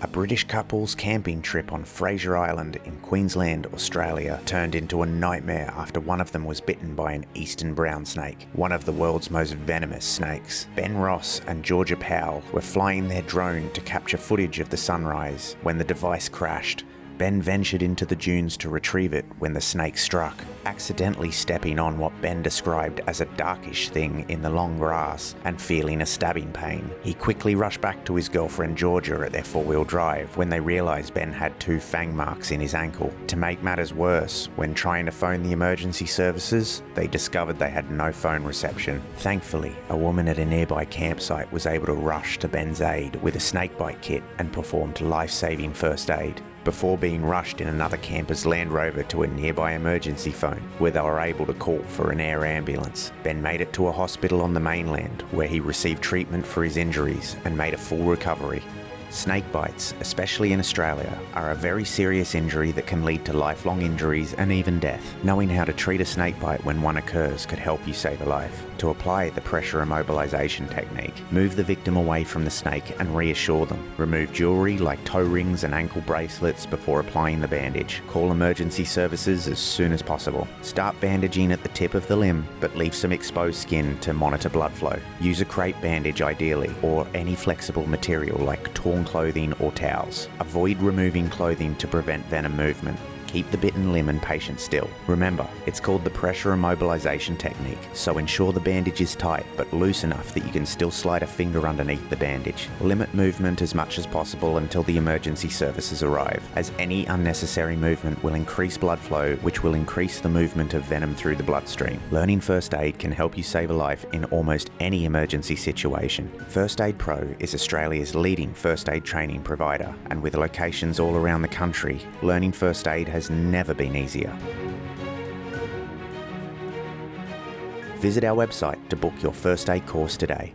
A British couple's camping trip on Fraser Island in Queensland, Australia turned into a nightmare after one of them was bitten by an eastern brown snake, one of the world's most venomous snakes. Ben Ross and Georgia Powell were flying their drone to capture footage of the sunrise when the device crashed. Ben ventured into the dunes to retrieve it when the snake struck, accidentally stepping on what Ben described as a darkish thing in the long grass and feeling a stabbing pain. He quickly rushed back to his girlfriend Georgia at their four-wheel drive when they realised Ben had 2 fang marks in his ankle. To make matters worse, when trying to phone the emergency services, they discovered they had no phone reception. Thankfully, a woman at a nearby campsite was able to rush to Ben's aid with a snakebite kit and performed life-saving first aid, before being rushed in another camper's Land Rover to a nearby emergency phone, where they were able to call for an air ambulance. Ben made it to a hospital on the mainland, where he received treatment for his injuries and made a full recovery. Snake bites, especially in Australia, are a very serious injury that can lead to lifelong injuries and even death. Knowing how to treat a snake bite when one occurs could help you save a life. To apply the pressure immobilization technique, move the victim away from the snake and reassure them. Remove jewelry like toe rings and ankle bracelets before applying the bandage. Call emergency services as soon as possible. Start bandaging at the tip of the limb, but leave some exposed skin to monitor blood flow. Use a crepe bandage ideally, or any flexible material like torn clothing or towels. Avoid removing clothing to prevent venom movement. Keep the bitten limb and patient still. Remember, it's called the pressure immobilization technique, so ensure the bandage is tight but loose enough that you can still slide a finger underneath the bandage. Limit movement as much as possible until the emergency services arrive, as any unnecessary movement will increase blood flow, which will increase the movement of venom through the bloodstream. Learning first aid can help you save a life in almost any emergency situation. First Aid Pro is Australia's leading first aid training provider, and with locations all around the country, learning first aid has never been easier. Visit our website to book your first aid course today.